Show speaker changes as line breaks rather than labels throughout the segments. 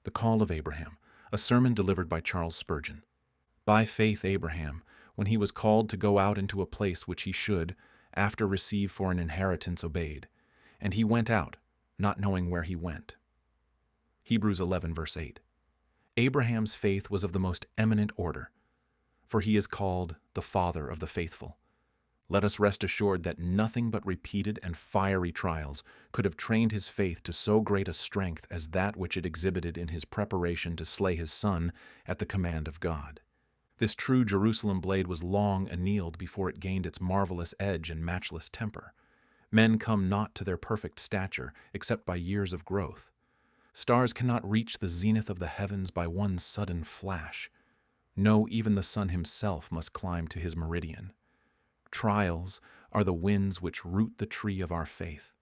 The Call of Abraham, a sermon delivered by Charles Spurgeon. By faith Abraham, when he was called to go out into a place which he should, after receive for an inheritance, obeyed. And he went out, not knowing where he went. Hebrews 11, verse 8. Abraham's faith was of the most eminent order, for he is called the father of the faithful. Let us rest assured that nothing but repeated and fiery trials could have trained his faith to so great a strength as that which it exhibited in his preparation to slay his son at the command of God. This true Jerusalem blade was long annealed before it gained its marvelous edge and matchless temper. Men come not to their perfect stature except by years of growth. Stars cannot reach the zenith of the heavens by one sudden flash. No, even the sun himself must climb to his meridian. Trials are the winds which root the tree of our faith.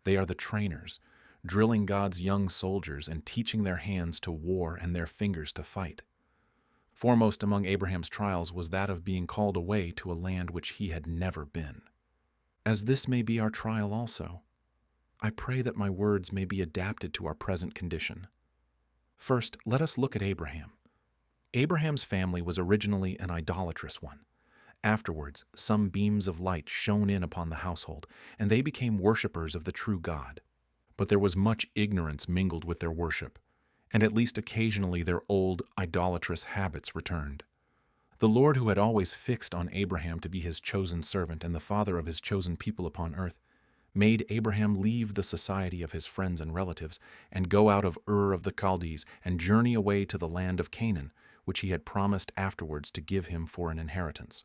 They are the trainers, drilling God's young soldiers and teaching their hands to war and their fingers to fight. Foremost among Abraham's trials was that of being called away to a land which he had never been. As this may be our trial also, I pray that my words may be adapted to our present condition. First, let us look at Abraham. Abraham's family was originally an idolatrous one. Afterwards, some beams of light shone in upon the household, and they became worshippers of the true God. But there was much ignorance mingled with their worship, and at least occasionally their old idolatrous habits returned. The Lord, who had always fixed on Abraham to be his chosen servant and the father of his chosen people upon earth, made Abraham leave the society of his friends and relatives and go out of Ur of the Chaldees and journey away to the land of Canaan, which he had promised afterwards to give him for an inheritance.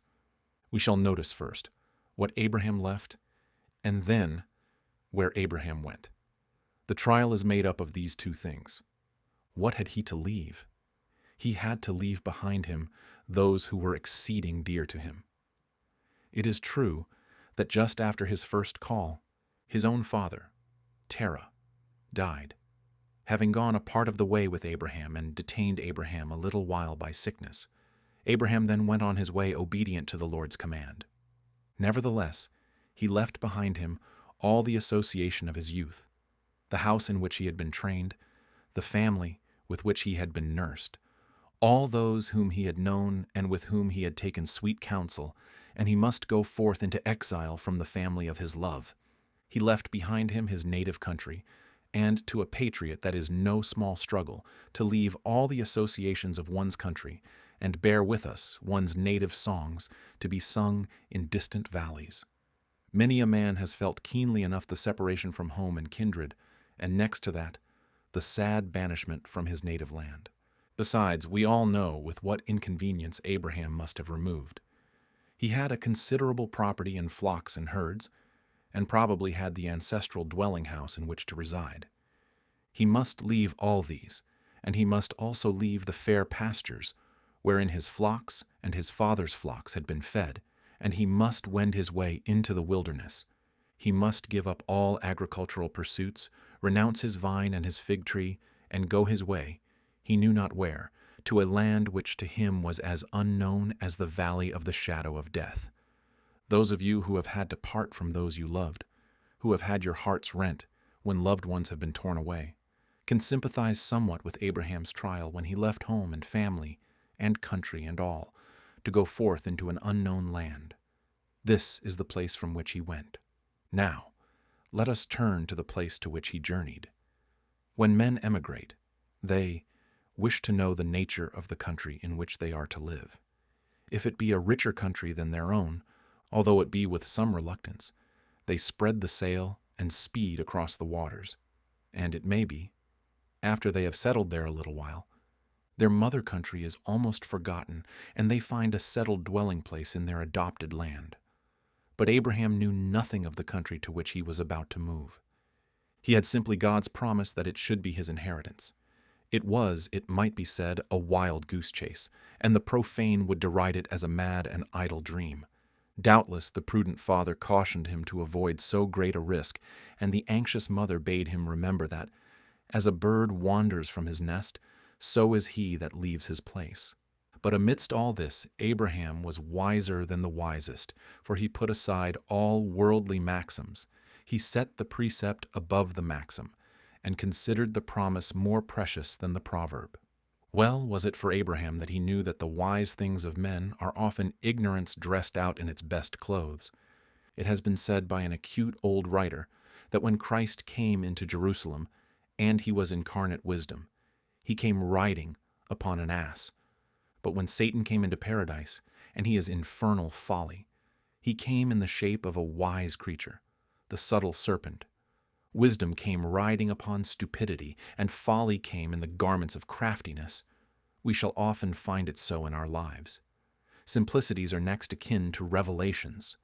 We shall notice first what Abraham left, and then where Abraham went. The trial is made up of these two things. What had he to leave? He had to leave behind him those who were exceeding dear to him. It is true that just after his first call, his own father, Terah, died, having gone a part of the way with Abraham and detained Abraham a little while by sickness. Abraham then went on his way obedient to the Lord's command. Nevertheless, he left behind him all the association of his youth, the house in which he had been trained, the family with which he had been nursed, all those whom he had known and with whom he had taken sweet counsel, and he must go forth into exile from the family of his love. He left behind him his native country, and to a patriot that is no small struggle to leave all the associations of one's country and bear with us one's native songs to be sung in distant valleys. Many a man has felt keenly enough the separation from home and kindred, and next to that, the sad banishment from his native land. Besides, we all know with what inconvenience Abraham must have removed. He had a considerable property in flocks and herds, and probably had the ancestral dwelling house in which to reside. He must leave all these, and he must also leave the fair pastures, wherein his flocks and his father's flocks had been fed, and he must wend his way into the wilderness. He must give up all agricultural pursuits, renounce his vine and his fig tree, and go his way, he knew not where, to a land which to him was as unknown as the valley of the shadow of death. Those of you who have had to part from those you loved, who have had your hearts rent when loved ones have been torn away, can sympathize somewhat with Abraham's trial when he left home and family and country and all, to go forth into an unknown land. This is the place from which he went. Now, let us turn to the place to which he journeyed. When men emigrate, they wish to know the nature of the country in which they are to live. If it be a richer country than their own, although it be with some reluctance, they spread the sail and speed across the waters, and it may be, after they have settled there a little while, their mother country is almost forgotten, and they find a settled dwelling place in their adopted land. But Abraham knew nothing of the country to which he was about to move. He had simply God's promise that it should be his inheritance. It was, it might be said, a wild goose chase, and the profane would deride it as a mad and idle dream. Doubtless the prudent father cautioned him to avoid so great a risk, and the anxious mother bade him remember that, as a bird wanders from his nest, so is he that leaves his place. But amidst all this, Abraham was wiser than the wisest, for he put aside all worldly maxims. He set the precept above the maxim, and considered the promise more precious than the proverb. Well was it for Abraham that he knew that the wise things of men are often ignorance dressed out in its best clothes. It has been said by an acute old writer that when Christ came into Jerusalem, and he was incarnate wisdom, he came riding upon an ass. But when Satan came into paradise, and he is infernal folly, he came in the shape of a wise creature, the subtle serpent. Wisdom came riding upon stupidity, and folly came in the garments of craftiness. We shall often find it so in our lives. Simplicities are next akin to revelations.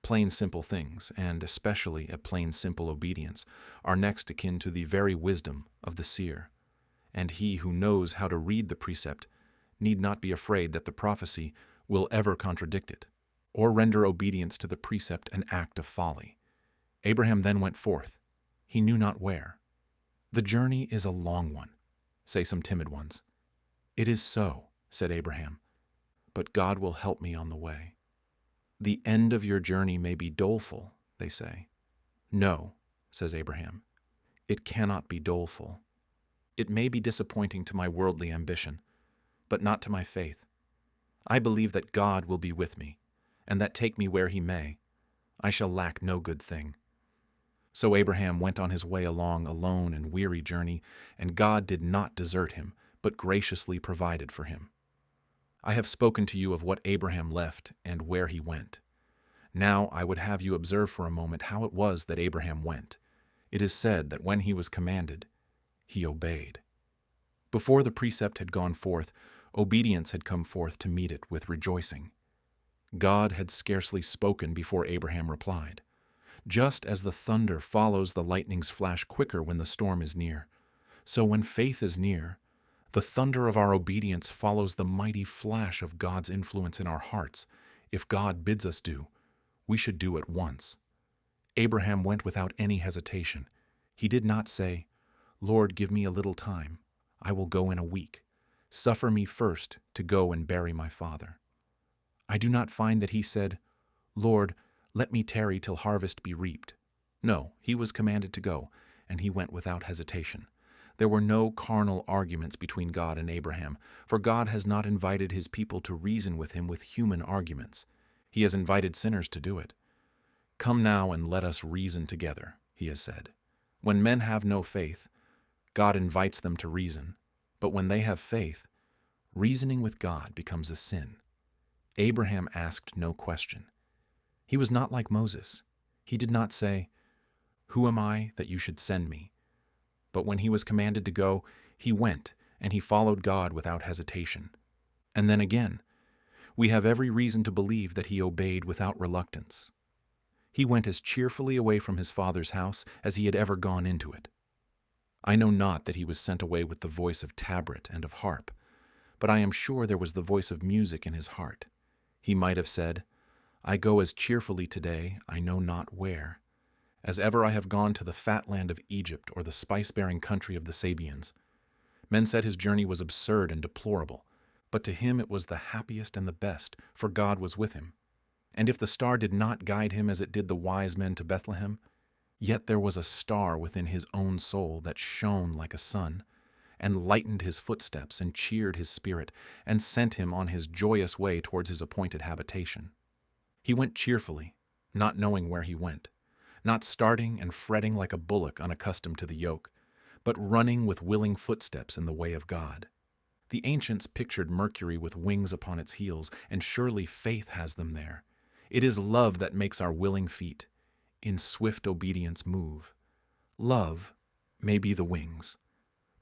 Plain simple things, and especially a plain simple obedience, are next akin to the very wisdom of the seer. And he who knows how to read the precept need not be afraid that the prophecy will ever contradict it, or render obedience to the precept an act of folly. Abraham then went forth, he knew not where. The journey is a long one, say some timid ones. It is so, said Abraham, but God will help me on the way. The end of your journey may be doleful, they say. No, says Abraham, it cannot be doleful. It may be disappointing to my worldly ambition, but not to my faith. I believe that God will be with me, and that take me where he may, I shall lack no good thing. So Abraham went on his way along a lone and weary journey, and God did not desert him, but graciously provided for him. I have spoken to you of what Abraham left and where he went. Now I would have you observe for a moment how it was that Abraham went. It is said that when he was commanded, he obeyed. Before the precept had gone forth, obedience had come forth to meet it with rejoicing. God had scarcely spoken before Abraham replied. Just as the thunder follows the lightning's flash quicker when the storm is near, so when faith is near, the thunder of our obedience follows the mighty flash of God's influence in our hearts. If God bids us do, we should do at once. Abraham went without any hesitation. He did not say, Lord, give me a little time. I will go in a week. Suffer me first to go and bury my father. I do not find that he said, Lord, let me tarry till harvest be reaped. No, he was commanded to go, and he went without hesitation. There were no carnal arguments between God and Abraham, for God has not invited his people to reason with him with human arguments. He has invited sinners to do it. Come now and let us reason together, he has said. When men have no faith, God invites them to reason, but when they have faith, reasoning with God becomes a sin. Abraham asked no question. He was not like Moses. He did not say, Who am I that you should send me? But when he was commanded to go, he went, and he followed God without hesitation. And then again, we have every reason to believe that he obeyed without reluctance. He went as cheerfully away from his father's house as he had ever gone into it. I know not that he was sent away with the voice of tabret and of harp, but I am sure there was the voice of music in his heart. He might have said, I go as cheerfully today, I know not where, as ever I have gone to the fat land of Egypt or the spice-bearing country of the Sabeans. Men said his journey was absurd and deplorable, but to him it was the happiest and the best, for God was with him. And if the star did not guide him as it did the wise men to Bethlehem, yet there was a star within his own soul that shone like a sun, and lightened his footsteps and cheered his spirit, and sent him on his joyous way towards his appointed habitation. He went cheerfully, not knowing where he went, not starting and fretting like a bullock unaccustomed to the yoke, but running with willing footsteps in the way of God. The ancients pictured Mercury with wings upon its heels, and surely faith has them there. It is love that makes our willing feet in swift obedience move. Love may be the wings,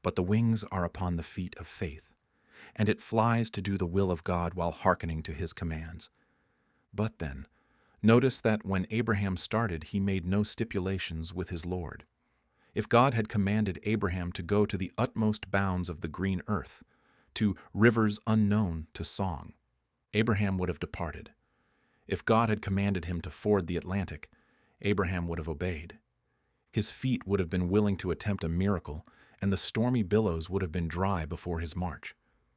but the wings are upon the feet of faith, and it flies to do the will of God while hearkening to his commands. But then, notice that when Abraham started, he made no stipulations with his Lord. If God had commanded Abraham to go to the utmost bounds of the green earth, to rivers unknown to song, Abraham would have departed. If God had commanded him to ford the Atlantic, Abraham would have obeyed. His feet would have been willing to attempt a miracle, and the stormy billows would have been dry before his march.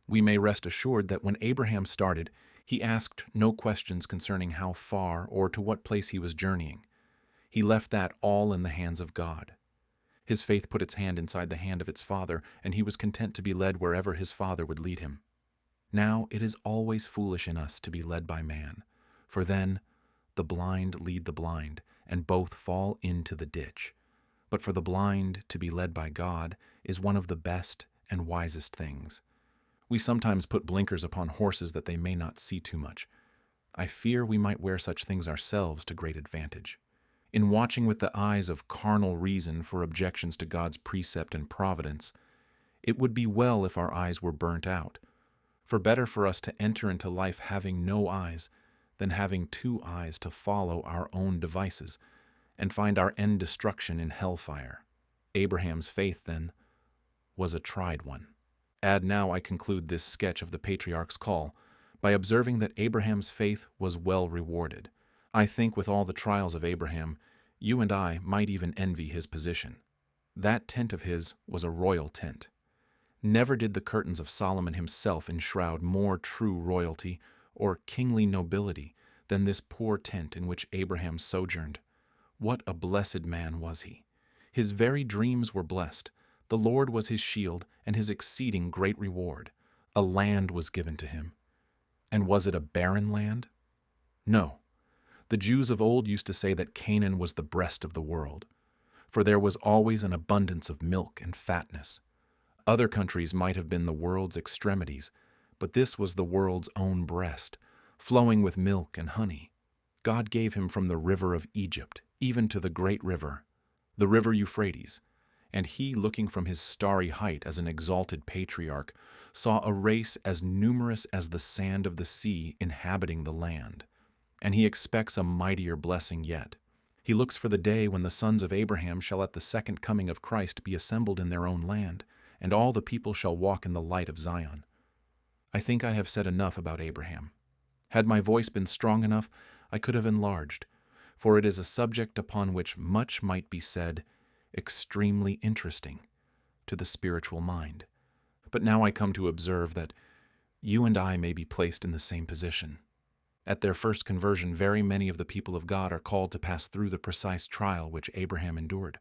We may rest assured that when Abraham started, he asked no questions concerning how far or to what place he was journeying. He left that all in the hands of God. His faith put its hand inside the hand of its father, and he was content to be led wherever his father would lead him. Now it is always foolish in us to be led by man, for then the blind lead the blind, and both fall into the ditch. But for the blind to be led by God is one of the best and wisest things. We sometimes put blinkers upon horses that they may not see too much. I fear we might wear such things ourselves to great advantage. In watching with the eyes of carnal reason for objections to God's precept and providence, it would be well if our eyes were burnt out. For better for us to enter into life having no eyes than having two eyes to follow our own devices and find our end destruction in hellfire. Abraham's faith, then, was a tried one. Add now, I conclude this sketch of the patriarch's call by observing that Abraham's faith was well rewarded. I think with all the trials of Abraham, you and I might even envy his position. That tent of his was a royal tent. Never did the curtains of Solomon himself enshroud more true royalty or kingly nobility than this poor tent in which Abraham sojourned. What a blessed man was he! His very dreams were blessed. The Lord was his shield and his exceeding great reward. A land was given to him. And was it a barren land? No. The Jews of old used to say that Canaan was the breast of the world, for there was always an abundance of milk and fatness. Other countries might have been the world's extremities, but this was the world's own breast, flowing with milk and honey. God gave him from the river of Egypt, even to the great river, the river Euphrates, and he, looking from his starry height as an exalted patriarch, saw a race as numerous as the sand of the sea inhabiting the land. And he expects a mightier blessing yet. He looks for the day when the sons of Abraham shall at the second coming of Christ be assembled in their own land, and all the people shall walk in the light of Zion. I think I have said enough about Abraham. Had my voice been strong enough, I could have enlarged, for it is a subject upon which much might be said, extremely interesting to the spiritual mind. But now I come to observe that you and I may be placed in the same position. At their first conversion, very many of the people of God are called to pass through the precise trial which Abraham endured.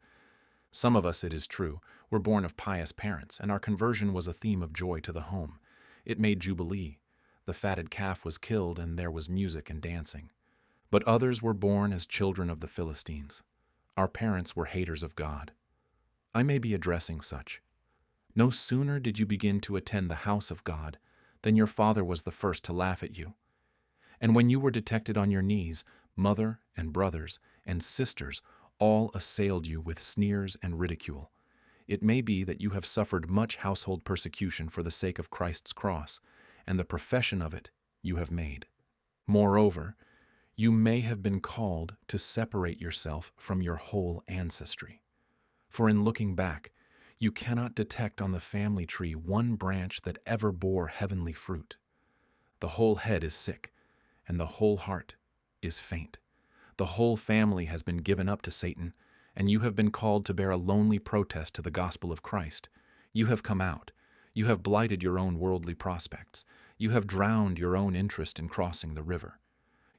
Some of us, it is true, were born of pious parents, and our conversion was a theme of joy to the home. It made jubilee. The fatted calf was killed, and there was music and dancing. But others were born as children of the Philistines. Our parents were haters of God. I may be addressing such. No sooner did you begin to attend the house of God than your father was the first to laugh at you. And when you were detected on your knees, mother and brothers and sisters all assailed you with sneers and ridicule. It may be that you have suffered much household persecution for the sake of Christ's cross, and the profession of it you have made. Moreover, you may have been called to separate yourself from your whole ancestry. For in looking back, you cannot detect on the family tree one branch that ever bore heavenly fruit. The whole head is sick, and the whole heart is faint. The whole family has been given up to Satan, and you have been called to bear a lonely protest to the gospel of Christ. You have come out. You have blighted your own worldly prospects. You have drowned your own interest in crossing the river.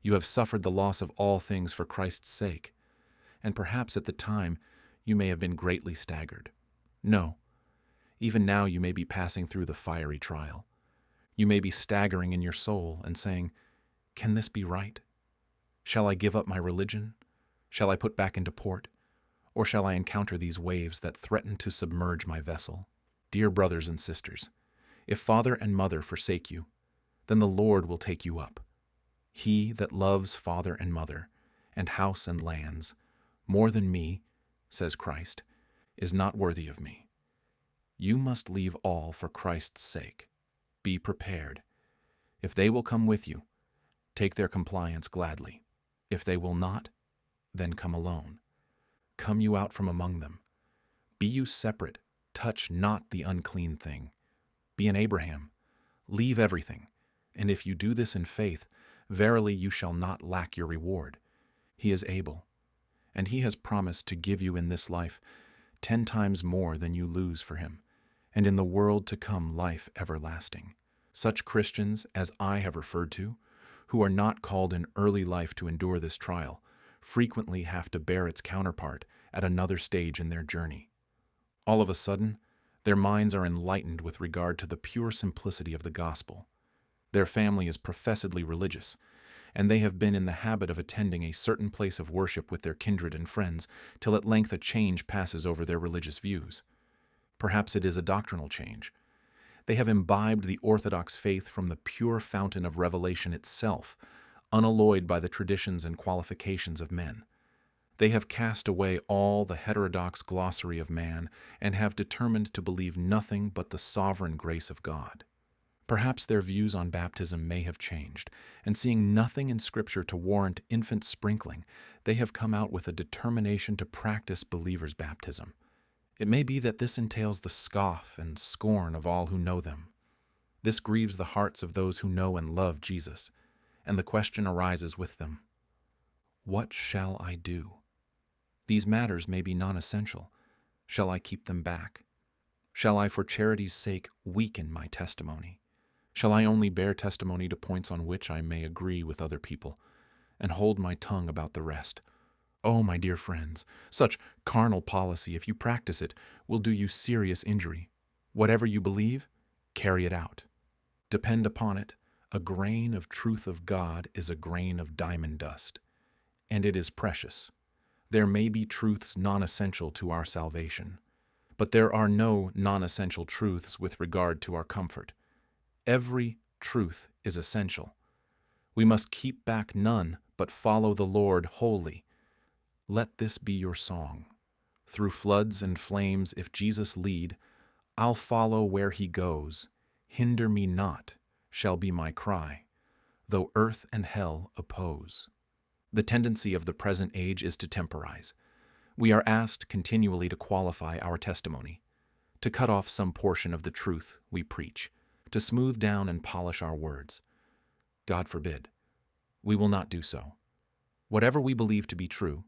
You have suffered the loss of all things for Christ's sake, and perhaps at the time you may have been greatly staggered. No, even now you may be passing through the fiery trial. You may be staggering in your soul and saying, "Can this be right? Shall I give up my religion? Shall I put back into port? Or shall I encounter these waves that threaten to submerge my vessel?" Dear brothers and sisters, if father and mother forsake you, then the Lord will take you up. He that loves father and mother, and house and lands, more than me, says Christ, is not worthy of me. You must leave all for Christ's sake. Be prepared. If they will come with you, take their compliance gladly. If they will not, then come alone. Come you out from among them. Be you separate, touch not the unclean thing. Be an Abraham. Leave everything, and if you do this in faith, verily you shall not lack your reward. He is able, and he has promised to give you in this life 10 times more than you lose for him, and in the world to come life everlasting. Such Christians as I have referred to, who are not called in early life to endure this trial, frequently have to bear its counterpart at another stage in their journey. All of a sudden, their minds are enlightened with regard to the pure simplicity of the gospel. Their family is professedly religious, and they have been in the habit of attending a certain place of worship with their kindred and friends, till at length a change passes over their religious views. Perhaps it is a doctrinal change. They have imbibed the orthodox faith from the pure fountain of revelation itself, unalloyed by the traditions and qualifications of men. They have cast away all the heterodox glossary of man and have determined to believe nothing but the sovereign grace of God. Perhaps their views on baptism may have changed, and seeing nothing in Scripture to warrant infant sprinkling, they have come out with a determination to practice believers' baptism. It may be that this entails the scoff and scorn of all who know them. This grieves the hearts of those who know and love Jesus, and the question arises with them, what shall I do? These matters may be non-essential. Shall I keep them back? Shall I, for charity's sake, weaken my testimony? Shall I only bear testimony to points on which I may agree with other people, and hold my tongue about the rest? Oh, my dear friends, such carnal policy, if you practice it, will do you serious injury. Whatever you believe, carry it out. Depend upon it, a grain of truth of God is a grain of diamond dust, and it is precious. There may be truths non-essential to our salvation, but there are no non-essential truths with regard to our comfort. Every truth is essential. We must keep back none, but follow the Lord wholly. Let this be your song. Through floods and flames, if Jesus lead, I'll follow where he goes. Hinder me not, shall be my cry, though earth and hell oppose. The tendency of the present age is to temporize. We are asked continually to qualify our testimony, to cut off some portion of the truth we preach, to smooth down and polish our words. God forbid. We will not do so. Whatever we believe to be true,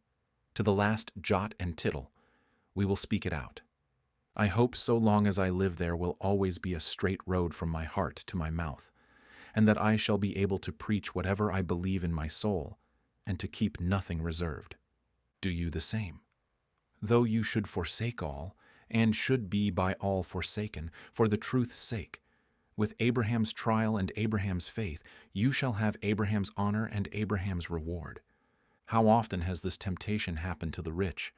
to the last jot and tittle, we will speak it out. I hope so long as I live there will always be a straight road from my heart to my mouth, and that I shall be able to preach whatever I believe in my soul, and to keep nothing reserved. Do you the same? Though you should forsake all, and should be by all forsaken, for the truth's sake, with Abraham's trial and Abraham's faith, you shall have Abraham's honor and Abraham's reward. How often has this temptation happened to the rich,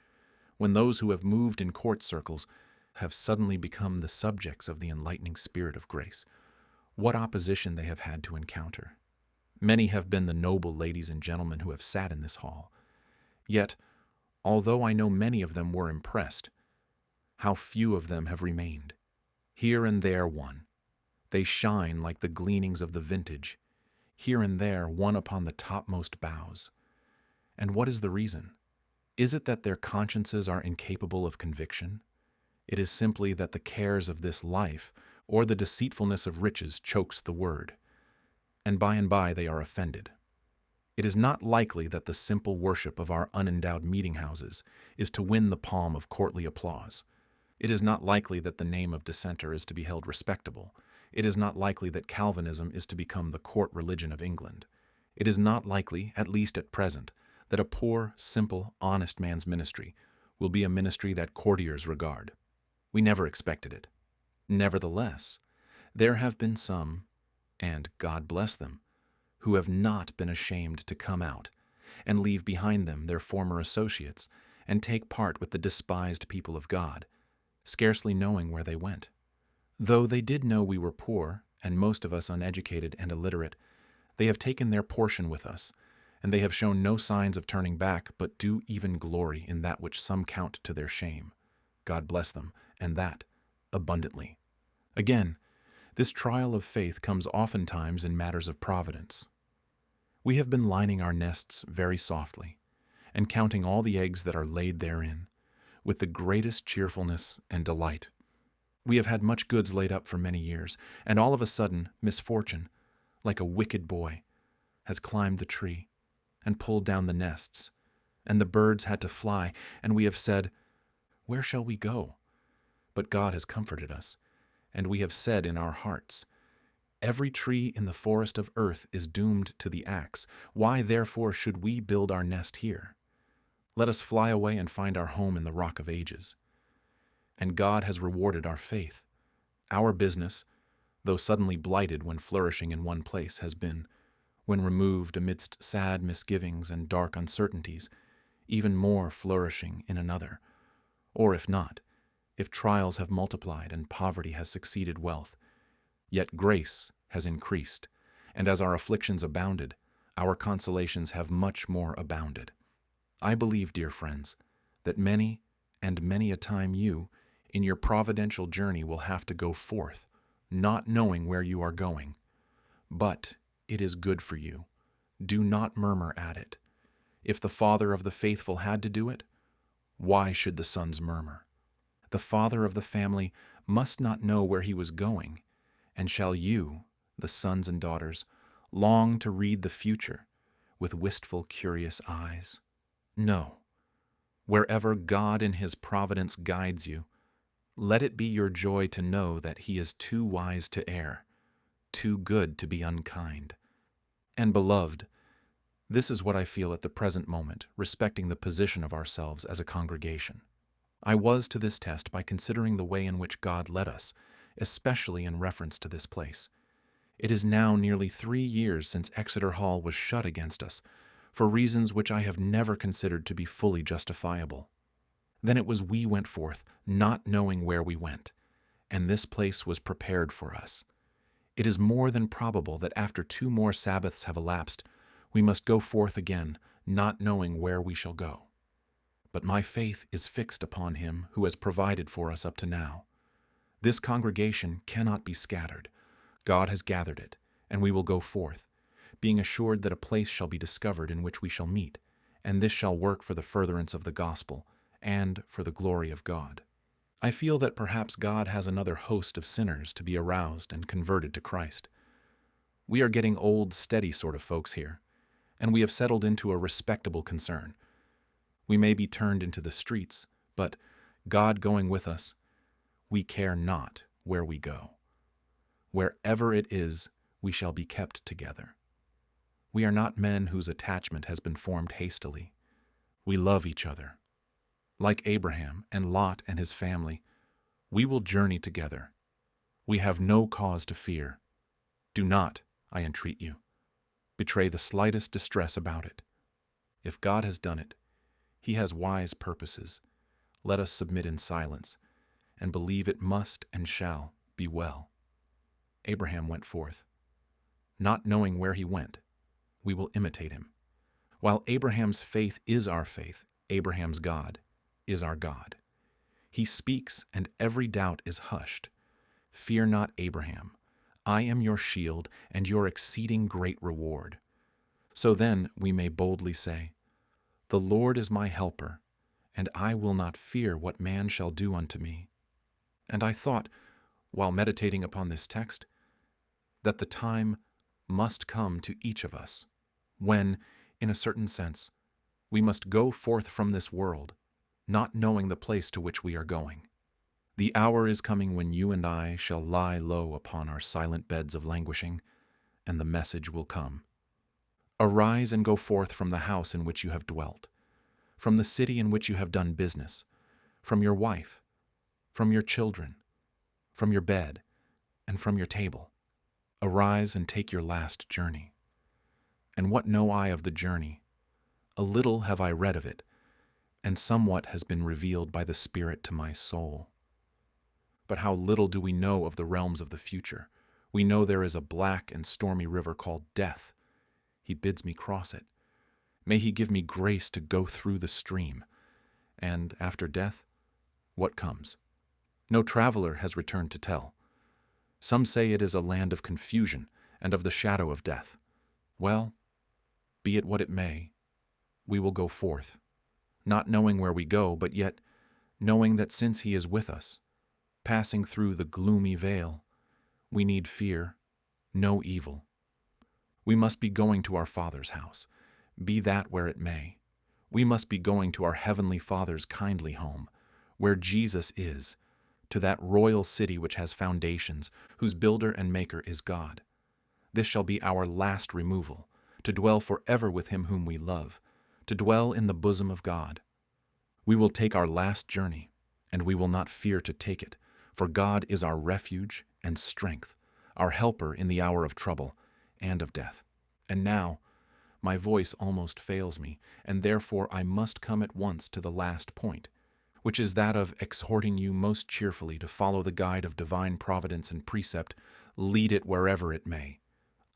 when those who have moved in court circles have suddenly become the subjects of the enlightening Spirit of grace? What opposition they have had to encounter! Many have been the noble ladies and gentlemen who have sat in this hall. Yet, although I know many of them were impressed, how few of them have remained. Here and there one. They shine like the gleanings of the vintage, here and there one upon the topmost boughs. And what is the reason? Is it that their consciences are incapable of conviction? It is simply that the cares of this life or the deceitfulness of riches chokes the word, and by they are offended. It is not likely that the simple worship of our unendowed meeting houses is to win the palm of courtly applause. It is not likely that the name of dissenter is to be held respectable. It is not likely that Calvinism is to become the court religion of England. It is not likely, at least at present, that a poor, simple, honest man's ministry will be a ministry that courtiers regard. We never expected it. Nevertheless, there have been some, and God bless them, who have not been ashamed to come out and leave behind them their former associates and take part with the despised people of God, scarcely knowing where they went. Though they did know we were poor, and most of us uneducated and illiterate, they have taken their portion with us, and they have shown no signs of turning back, but do even glory in that which some count to their shame. God bless them, and that abundantly. Again, this trial of faith comes oftentimes in matters of providence. We have been lining our nests very softly, and counting all the eggs that are laid therein, with the greatest cheerfulness and delight. We have had much goods laid up for many years, and all of a sudden, misfortune, like a wicked boy, has climbed the tree and pulled down the nests, and the birds had to fly, and we have said, "Where shall we go?" But God has comforted us, and we have said in our hearts, "Every tree in the forest of earth is doomed to the axe. Why, therefore, should we build our nest here? Let us fly away and find our home in the rock of ages." and God has rewarded our faith. Our business, though suddenly blighted when flourishing in one place, has been, when removed amidst sad misgivings and dark uncertainties, even more flourishing in another. Or if not, if trials have multiplied and poverty has succeeded wealth, yet grace has increased, and as our afflictions abounded, our consolations have much more abounded. I believe, dear friends, that many and many a time you, in your providential journey, will have to go forth, not knowing where you are going. But it is good for you. Do not murmur at it. If the father of the faithful had to do it, why should the sons murmur? The father of the family must not know where he was going, and shall you, the sons and daughters, long to read the future with wistful, curious eyes? No. Wherever God in his providence guides you, let it be your joy to know that he is too wise to err, too good to be unkind. And beloved, this is what I feel at the present moment respecting the position of ourselves as a congregation. I was to this test by considering the way in which God led us, especially in reference to this place. It is now nearly 3 years since Exeter Hall was shut against us, for reasons which I have never considered to be fully justifiable. Then it was we went forth, not knowing where we went, and this place was prepared for us. It is more than probable that after 2 more Sabbaths have elapsed, we must go forth again, not knowing where we shall go. But my faith is fixed upon him who has provided for us up to now. This congregation cannot be scattered. God has gathered it, and we will go forth, being assured that a place shall be discovered in which we shall meet, and this shall work for the furtherance of the gospel and for the glory of God. I feel that perhaps God has another host of sinners to be aroused and converted to Christ. We are getting old, steady sort of folks here, and we have settled into a respectable concern. We may be turned into the streets, but God going with us, we care not where we go. Wherever it is, we shall be kept together. We are not men whose attachment has been formed hastily. We love each other. Like Abraham and Lot and his family, we will journey together. We have no cause to fear. Do not, I entreat you, betray the slightest distress about it. If God has done it, he has wise purposes. Let us submit in silence and believe it must and shall be well. Abraham went forth. Not knowing where he went, we will imitate him. While Abraham's faith is our faith, Abraham's God is our God. He speaks, and every doubt is hushed. Fear not, Abraham. I am your shield and your exceeding great reward. So then we may boldly say, the Lord is my helper, and I will not fear what man shall do unto me. And I thought, while meditating upon this text, that the time must come to each of us when, in a certain sense, we must go forth from this world, not knowing the place to which we are going. The hour is coming when you and I shall lie low upon our silent beds of languishing, and the message will come. Arise and go forth from the house in which you have dwelt, from the city in which you have done business, from your wife, from your children, from your bed, and from your table. Arise and take your last journey. And what know I of the journey? A little have I read of it, and somewhat has been revealed by the Spirit to my soul. But how little do we know of the realms of the future. We know there is a black and stormy river called death. He bids me cross it. May he give me grace to go through the stream. And after death, what comes? No traveler has returned to tell. Some say it is a land of confusion and of the shadow of death. Well, be it what it may, we will go forth, not knowing where we go, but yet knowing that since he is with us, passing through the gloomy veil, we need fear no evil. We must be going to our Father's house, be that where it may. We must be going to our Heavenly Father's kindly home, where Jesus is, to that royal city which has foundations, whose builder and maker is God. This shall be our last removal, to dwell forever with him whom we love, to dwell in the bosom of God. We will take our last journey, and we will not fear to take it, for God is our refuge and strength, our helper in the hour of trouble and of death. And now, my voice almost fails me, and therefore I must come at once to the last point, which is that of exhorting you most cheerfully to follow the guide of divine providence and precept, lead it wherever it may.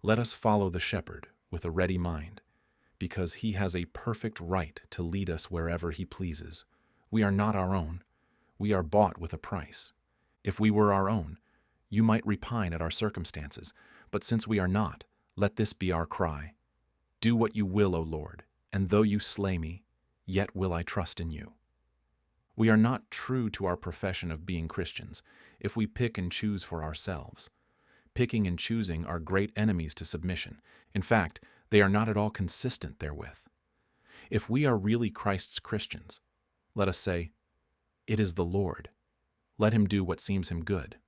Let us follow the shepherd with a ready mind, because he has a perfect right to lead us wherever he pleases. We are not our own. We are bought with a price. If we were our own, you might repine at our circumstances, but since we are not, let this be our cry. Do what you will, O Lord, and though you slay me, yet will I trust in you. We are not true to our profession of being Christians if we pick and choose for ourselves. Picking and choosing are great enemies to submission. In fact, they are not at all consistent therewith. If we are really Christ's Christians, let us say, "It is the Lord. Let him do what seems him good."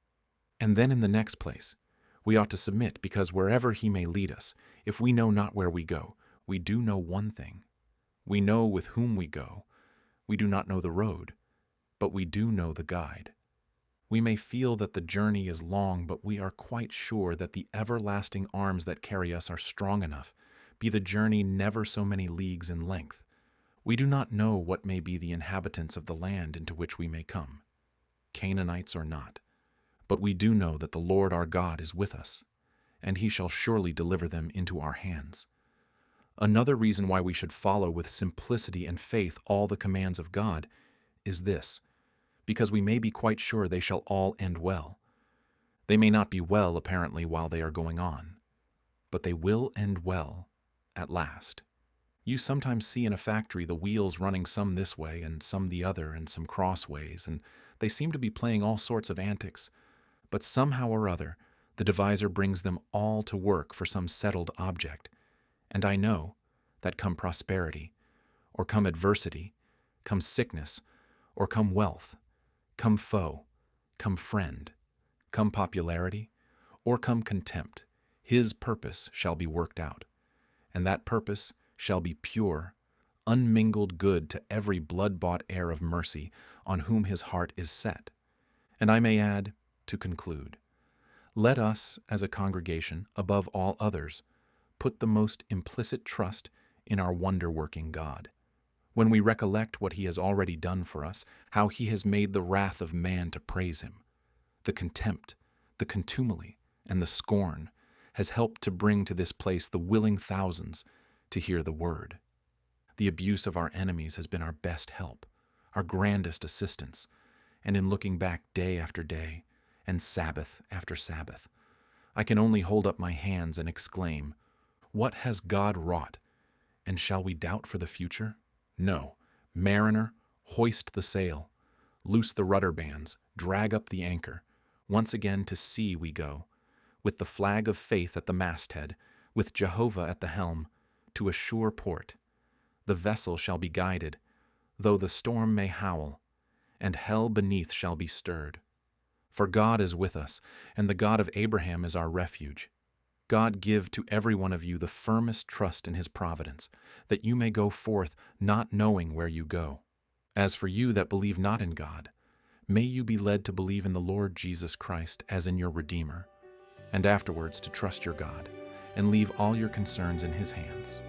And then in the next place, we ought to submit, because wherever he may lead us, if we know not where we go, we do know one thing. We know with whom we go. We do not know the road, but we do know the guide. We may feel that the journey is long, but we are quite sure that the everlasting arms that carry us are strong enough, be the journey never so many leagues in length. We do not know what may be the inhabitants of the land into which we may come, Canaanites or not, but we do know that the Lord our God is with us, and he shall surely deliver them into our hands. Another reason why we should follow with simplicity and faith all the commands of God is this, because we may be quite sure they shall all end well. They may not be well, apparently, while they are going on, but they will end well at last. You sometimes see in a factory the wheels running some this way and some the other and some crossways, and they seem to be playing all sorts of antics, but somehow or other the deviser brings them all to work for some settled object. And I know that come prosperity, or come adversity, come sickness, or come wealth, come foe, come friend, come popularity, or come contempt, his purpose shall be worked out, and that purpose shall be pure, unmingled good to every blood-bought heir of mercy on whom his heart is set. And I may add, to conclude, let us, as a congregation, above all others, put the most implicit trust in our wonder-working God. When we recollect what he has already done for us, how he has made the wrath of man to praise him, the contempt, the contumely, and the scorn has helped to bring to this place the willing thousands to hear the word. The abuse of our enemies has been our best help, our grandest assistance, and in looking back day after day, and Sabbath after Sabbath, I can only hold up my hands and exclaim, "What has God wrought? And shall we doubt for the future? No. Mariner, hoist the sail, loose the rudder bands, drag up the anchor. Once again to sea we go, with the flag of faith at the masthead, with Jehovah at the helm, to a sure port. The vessel shall be guided, though the storm may howl, and hell beneath shall be stirred. For God is with us, and the God of Abraham is our refuge. God give to every one of you the firmest trust in his providence, that you may go forth not knowing where you go. As for you that believe not in God, may you be led to believe in the Lord Jesus Christ as in your Redeemer, and afterwards to trust your God, and leave all your concerns in his hands.